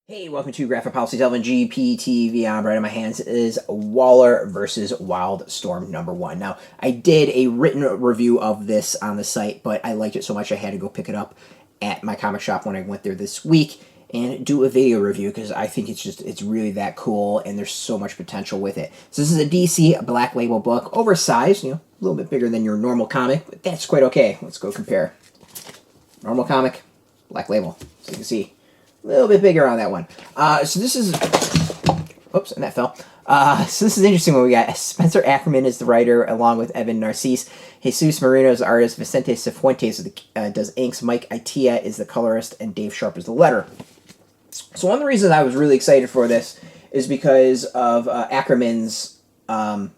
Hey, welcome to Graphic Policy Television GPTV. Right in my hands is Waller versus Wildstorm #1. Now, I did a written review of this on the site, but I liked it so much I had to go pick it up at my comic shop when I went there this week and do a video review because I think it's really that cool and there's so much potential with it. So this is a DC Black Label book, oversized, a little bit bigger than your normal comic, but that's quite okay. Let's go compare. Normal comic, Black Label. So you can see a little bit bigger on that one. So this is... Oops, and that fell. So this is interesting what we got. Spencer Ackerman is the writer, along with Evan Narcisse. Jesús Merino is the artist. Vicente Cifuentes does inks. Mike Atiyeh is the colorist. And Dave Sharpe is the letterer. So one of the reasons I was really excited for this is because of Ackerman's being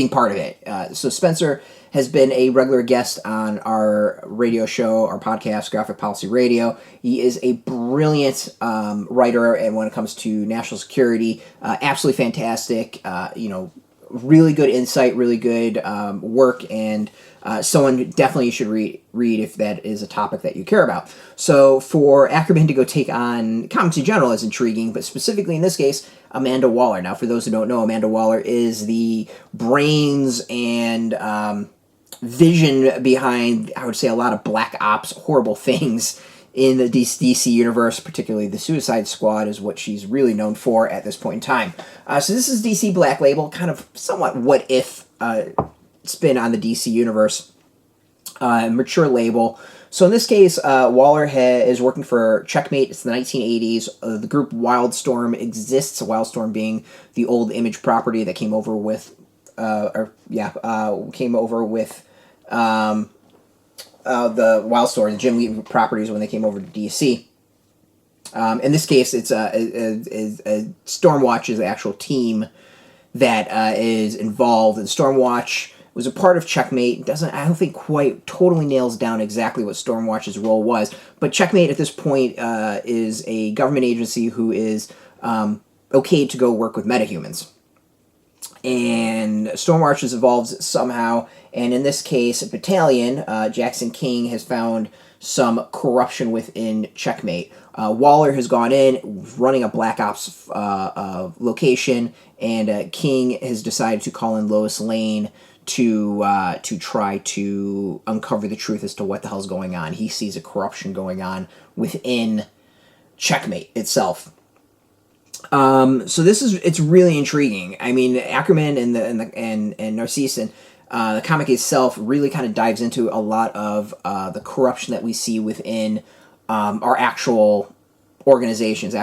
part of it. So Spencer has been a regular guest on our radio show, our podcast, Graphic Policy Radio. He is a brilliant writer, and when it comes to national security, absolutely fantastic. Really good insight, really good work, and someone definitely you should read if that is a topic that you care about. So for Ackerman to go take on comics in general is intriguing, but specifically in this case, Amanda Waller. Now, for those who don't know, Amanda Waller is the brains and vision behind, I would say, a lot of black ops, horrible things in the DC universe, particularly the Suicide Squad is what she's really known for at this point in time. So this is DC Black Label, kind of somewhat what-if spin on the DC universe, mature label. So in this case, Waller is working for Checkmate. It's the 1980s. The group Wildstorm exists, Wildstorm being the old Image property that came over with the Wildstorm, the Jim Lee properties when they came over to DC. In this case, it's Stormwatch is the actual team that is involved. And Stormwatch was a part of Checkmate. I don't think quite totally nails down exactly what Stormwatch's role was, but Checkmate at this point is a government agency who is okayed to go work with metahumans. And Stormwatch is involved somehow, and in this case, a battalion, Jackson King, has found some corruption within Checkmate. Waller has gone in, running a Black Ops location, and King has decided to call in Lois Lane to try to uncover the truth as to what the hell's going on. He sees a corruption going on within Checkmate itself. So it's really intriguing. I mean, Ackerman and Narcisse and the comic itself really kind of dives into a lot of the corruption that we see within our actual organizations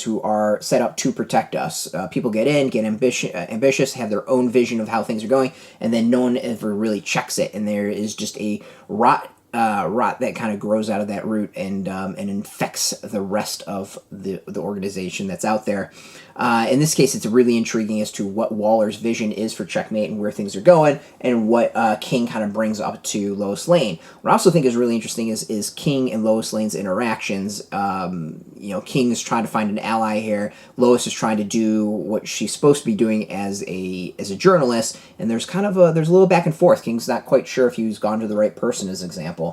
who are set up to protect us. People get in, get ambitious, have their own vision of how things are going, and then no one ever really checks it, and there is just a rot that kind of grows out of that root and infects the rest of the organization that's out there. In this case, it's really intriguing as to what Waller's vision is for Checkmate and where things are going, and what King kind of brings up to Lois Lane. What I also think is really interesting is King and Lois Lane's interactions. King is trying to find an ally here. Lois is trying to do what she's supposed to be doing as a journalist, and there's a little back and forth. King's not quite sure if he's gone to the right person, as an example.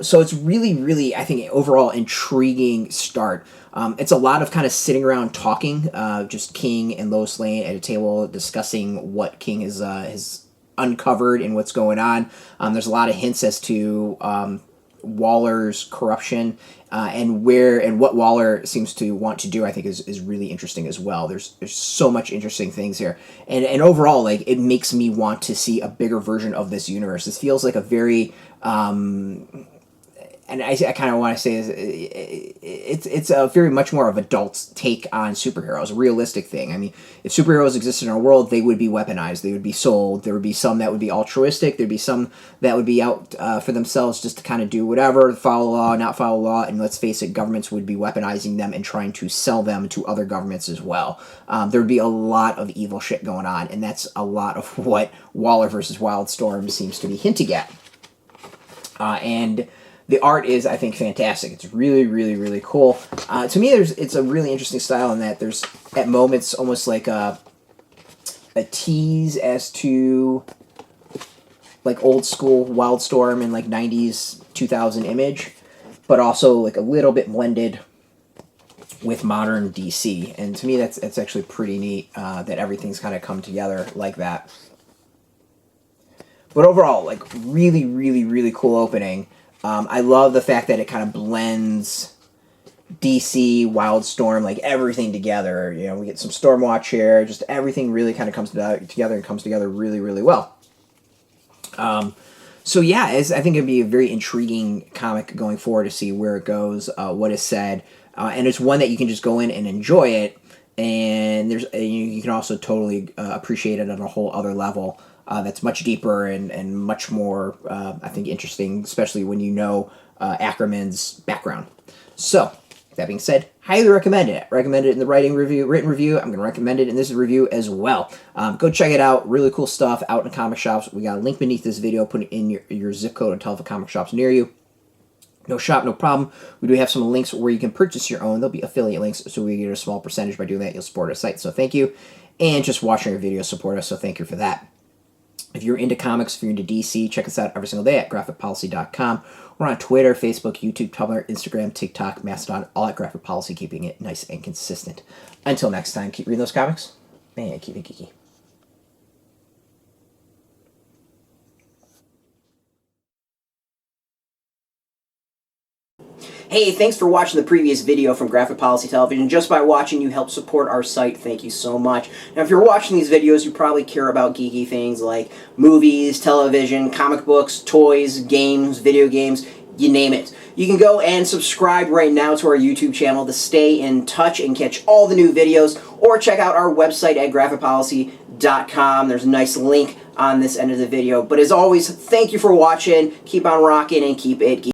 So it's really, really, I think, overall intriguing start. It's a lot of kind of sitting around talking, just King and Lois Lane at a table discussing what King has uncovered and what's going on. There's a lot of hints as to Waller's corruption and what Waller seems to want to do. I think is really interesting as well. There's so much interesting things here, and overall, like, it makes me want to see a bigger version of this universe. This feels like a very and I kind of want to say it's a very much more of adult take on superheroes, a realistic thing. I mean, if superheroes existed in our world, they would be weaponized, they would be sold. There would be some that would be altruistic. There'd be some that would be out for themselves, just to kind of do whatever, follow law, not follow law. And let's face it, governments would be weaponizing them and trying to sell them to other governments as well. There would be a lot of evil shit going on, and that's a lot of what Waller versus Wildstorm seems to be hinting at. And the art is, I think, fantastic. It's really, really, really cool. To me, it's a really interesting style in that there's, at moments, almost like a tease as to like old school Wildstorm and like 90s 2000 Image, but also like a little bit blended with modern DC. And to me, that's actually pretty neat that everything's kind of come together like that. But overall, like, really, really, really cool opening. I love the fact that it kind of blends DC, Wildstorm, like everything together. You know, we get some Stormwatch here. Just everything really kind of comes together and comes together really, really well. So yeah, I think it'd be a very intriguing comic going forward to see where it goes, what is said, and it's one that you can just go in and enjoy it, and you can also totally appreciate it on a whole other level. That's much deeper and much more, I think, interesting, especially when you know Ackerman's background. So, that being said, highly recommend it. Recommend it in the written review. I'm going to recommend it in this review as well. Go check it out. Really cool stuff out in comic shops. We got a link beneath this video. Put it in your zip code and tell if a comic shop's near you. No shop, no problem. We do have some links where you can purchase your own. There'll be affiliate links, so we get a small percentage by doing that. You'll support our site, so thank you. And just watching our videos support us, so thank you for that. If you're into comics, if you're into DC, check us out every single day at graphicpolicy.com. We're on Twitter, Facebook, YouTube, Tumblr, Instagram, TikTok, Mastodon, all at Graphic Policy, keeping it nice and consistent. Until next time, keep reading those comics, and keep it geeky. Hey, thanks for watching the previous video from Graphic Policy Television. Just by watching, you help support our site. Thank you so much. Now, if you're watching these videos, you probably care about geeky things like movies, television, comic books, toys, games, video games, you name it. You can go and subscribe right now to our YouTube channel to stay in touch and catch all the new videos, or check out our website at graphicpolicy.com. There's a nice link on this end of the video. But as always, thank you for watching. Keep on rocking and keep it geeky.